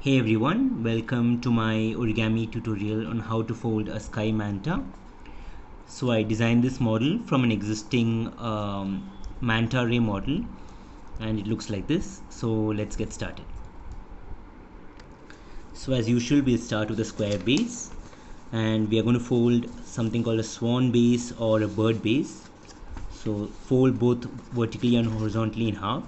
Hey everyone, welcome to my origami tutorial on how to fold a sky manta. So I designed this model from an existing Manta Ray model and it looks like this. So let's get started. So as usual, we'll start with a square base and we are going to fold something called a swan base or a bird base. So fold both vertically and horizontally in half.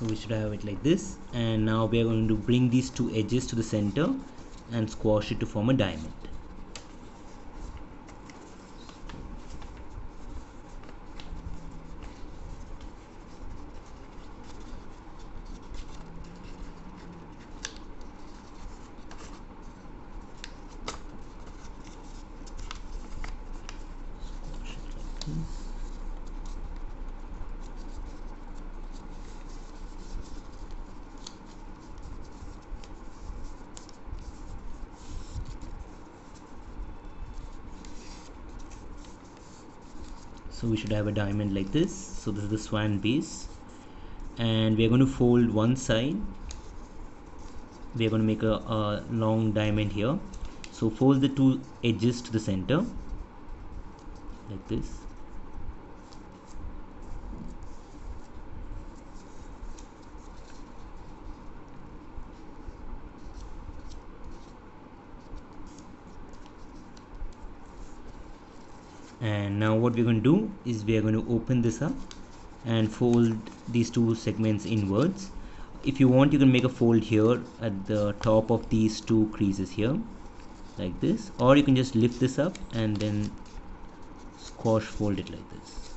So we should have it like this, and now we are going to bring these two edges to the center and squash it to form a diamond. Squash it like this. So we should have a diamond like this. So this is the swan base and we are going to fold one side. We are going to make a long diamond here. So fold the two edges to the center like this. And now what we're going to do is we are going to open this up and fold these two segments inwards. If you want, you can make a fold here at the top of these two creases here like this, or you can just lift this up and then squash fold it like this.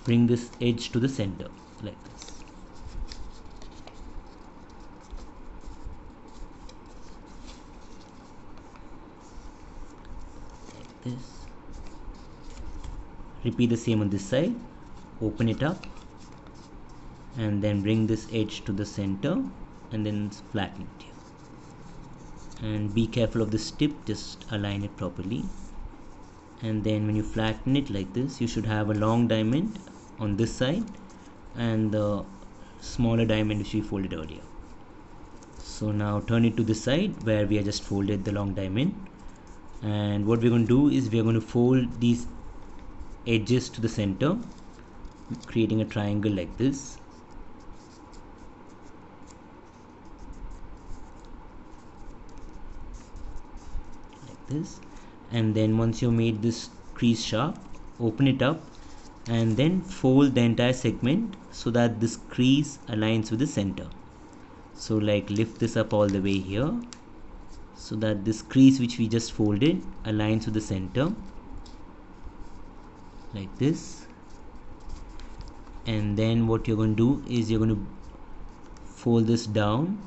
Bring this edge to the center like this. Like this. Repeat the same on this side. Open it up and then bring this edge to the center and then flatten it here. And be careful of this tip, just align it properly. And then when you flatten it like this, you should have a long diamond on this side and the smaller diamond which we folded earlier. So now turn it to this side where we have just folded the long diamond. And what we're going to do is we're going to fold these edges to the center, creating a triangle like this. Like this. And then once you made this crease sharp, open it up and then fold the entire segment so that this crease aligns with the center. So like lift this up all the way here so that this crease which we just folded aligns with the center like this. And then what you're going to do is you're going to fold this down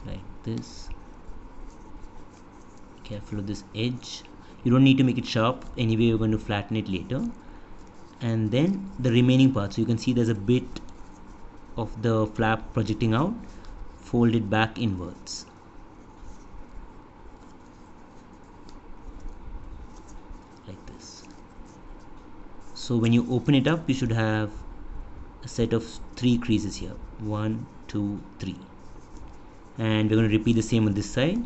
like this. Careful of this edge, you don't need to make it sharp anyway, you're going to flatten it later. And then the remaining part, so you can see there's a bit of the flap projecting out, fold it back inwards like this. So when you open it up, you should have a set of 3 creases here, 1, 2, 3, and we're going to repeat the same on this side.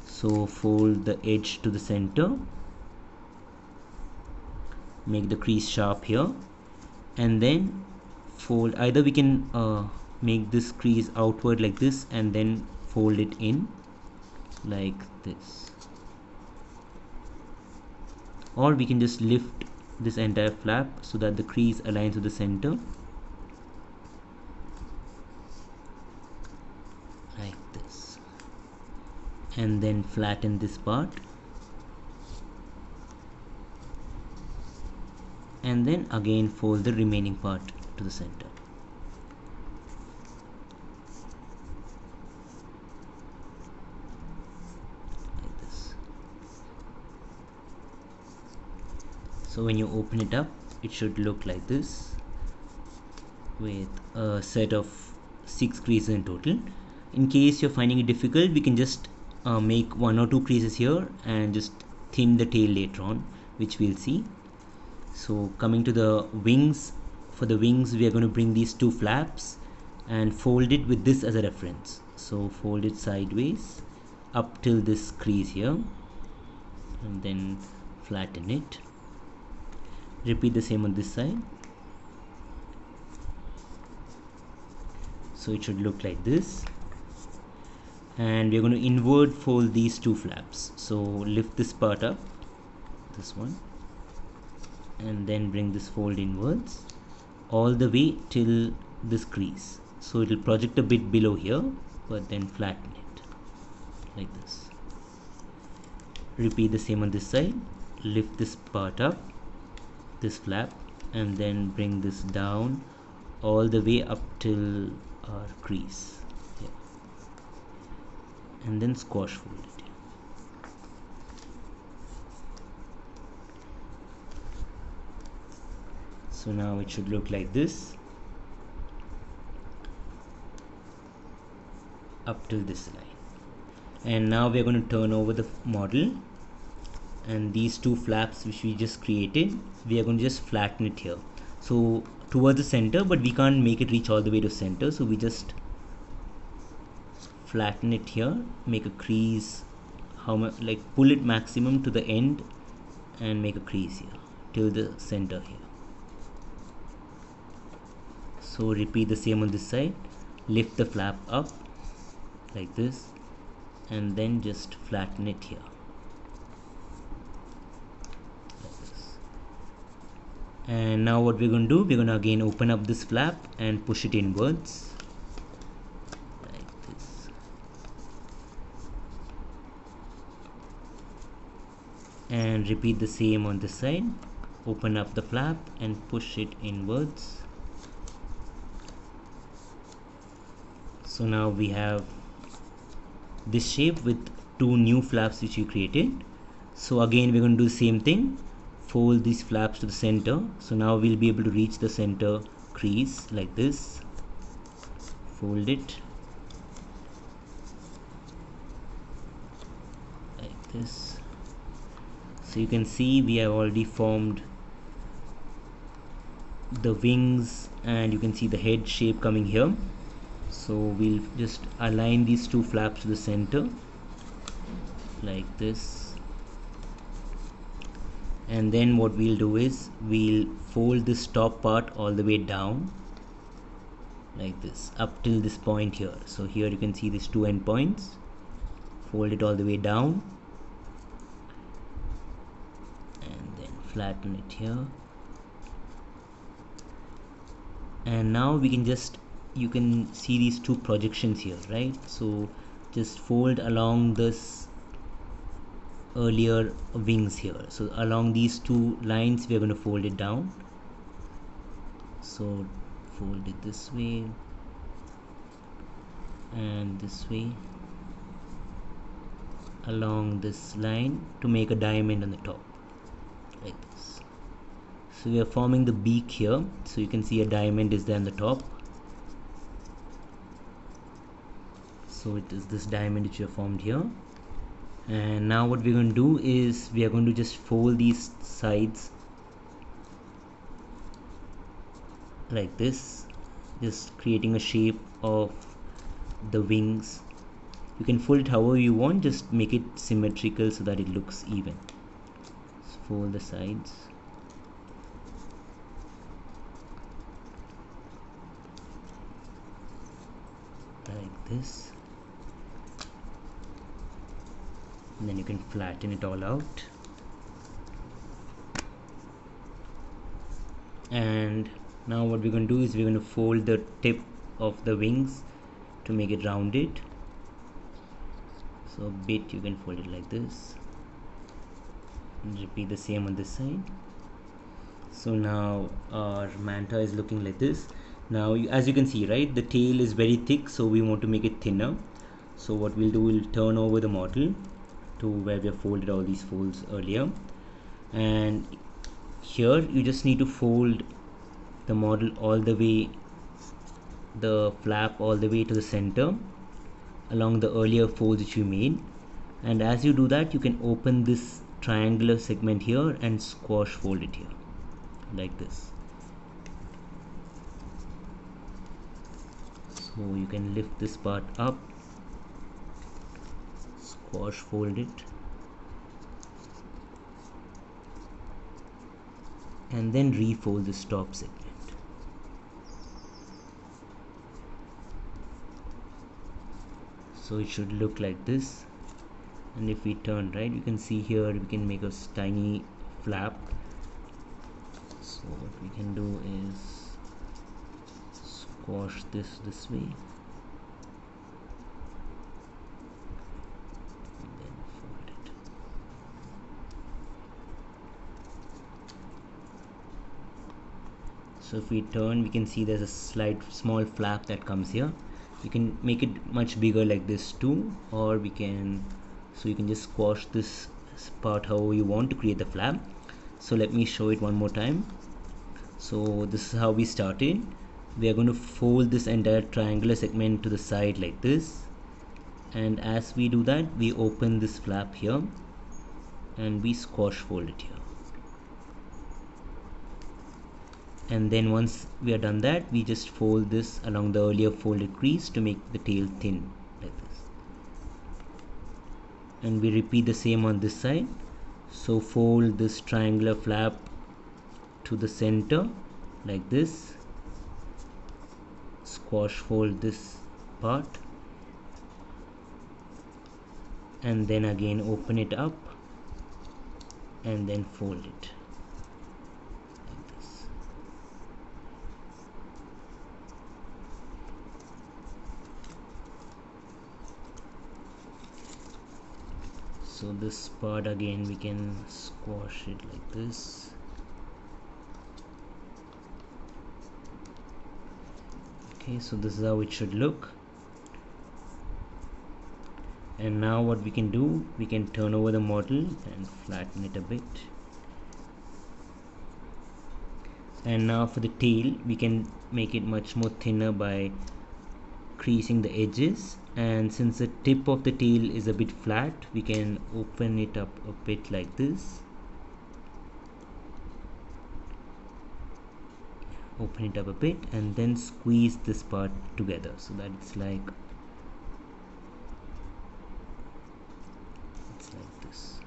So fold the edge to the center, make the crease sharp here, and then fold. Either we can make this crease outward like this and then fold it in like this, or we can just lift this entire flap so that the crease aligns with the center like this, and then flatten this part, and then again fold the remaining part to the center like this. So when you open it up, it should look like this with a set of 6 creases in total. in case you're finding it difficult, we can just make 1 or 2 creases here and just thin the tail later on, which we'll see. So coming to the wings, for the wings we are going to bring these 2 flaps and fold it with this as a reference. So fold it sideways up till this crease here and then flatten it. Repeat the same on this side. So it should look like this, and we're going to inward fold these 2 flaps. So lift this part up, this one, and then bring this fold inwards all the way till this crease. So it will project a bit below here, but then flatten it like this. Repeat the same on this side. Lift this part up, this flap, and then bring this down all the way up till our crease here, and then squash fold it here. So now it should look like this up till this line. And now we are going to turn over the model, and these 2 flaps which we just created, we are going to just flatten it here, so towards the center, but we can't make it reach all the way to center, so we just flatten it here, make a crease, like pull it maximum to the end and make a crease here till the center here. So repeat the same on this side. Lift the flap up like this and then just flatten it here like this. And now what we're going to do, we're going to again open up this flap and push it inwards like this, and repeat the same on this side. Open up the flap and push it inwards. So now we have this shape with 2 new flaps which we created. So again we're going to do the same thing, fold these flaps to the center. So now we'll be able to reach the center crease like this. Fold it like this. So you can see we have already formed the wings, and you can see the head shape coming here. So we'll just align these 2 flaps to the center like this, and then what we'll do is we'll fold this top part all the way down like this up till this point here. So here you can see these 2 end points. Fold it all the way down and then flatten it here, and now we can just, you can see these 2 projections here, right? So just fold along this earlier wings here. So along these 2 lines we are going to fold it down. So fold it this way and this way along this line to make a diamond on the top like this. So we are forming the beak here, so you can see a diamond is there on the top. So it is this diamond which we have formed here. And now what we're going to do is we are going to just fold these sides like this, just creating a shape of the wings. You can fold it however you want, just make it symmetrical so that it looks even. So fold the sides like this, and then you can flatten it all out. And now what we're going to do is we're going to fold the tip of the wings to make it rounded. So a bit you can fold it like this, and repeat the same on this side. So now our manta is looking like this. Now as you can see, right, the tail is very thick, so we want to make it thinner. So what we'll do, we'll turn over the model to where we have folded all these folds earlier, and here you just need to fold the model all the way, the flap all the way to the center, along the earlier folds which we made, and as you do that you can open this triangular segment here and squash fold it here like this. So you can lift this part up, squash fold it, and then refold this top segment. So it should look like this, and if we turn right, you can see here we can make a tiny flap. So what we can do is squash this way and then fold it. So if we turn, we can see there's a small flap that comes here. You can make it much bigger like this too, or we can, so you can just squash this part however you want to create the flap. So let me show it one more time. So this is how we started. We are going to fold this entire triangular segment to the side like this, and as we do that we open this flap here and we squash fold it here. And then once we are done that, we just fold this along the earlier folded crease to make the tail thin like this, and we repeat the same on this side. So fold this triangular flap to the center like this, squash fold this part, and then again open it up and then fold it. So this part again we can squash it like this. Okay, so this is how it should look. And now what we can do, we can turn over the model and flatten it a bit. And now for the tail, we can make it much more thinner by creasing the edges, and since the tip of the tail is a bit flat, we can open it up a bit like this. Open it up a bit and then squeeze this part together so that it's like this.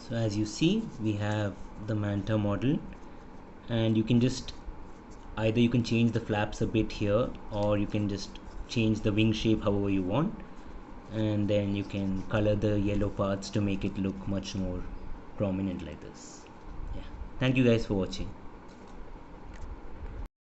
So as you see, we have the Manta model, and you can just either you can change the flaps a bit here, or you can just change the wing shape however you want, and then you can color the yellow parts to make it look much more prominent like this. Yeah, thank you guys for watching.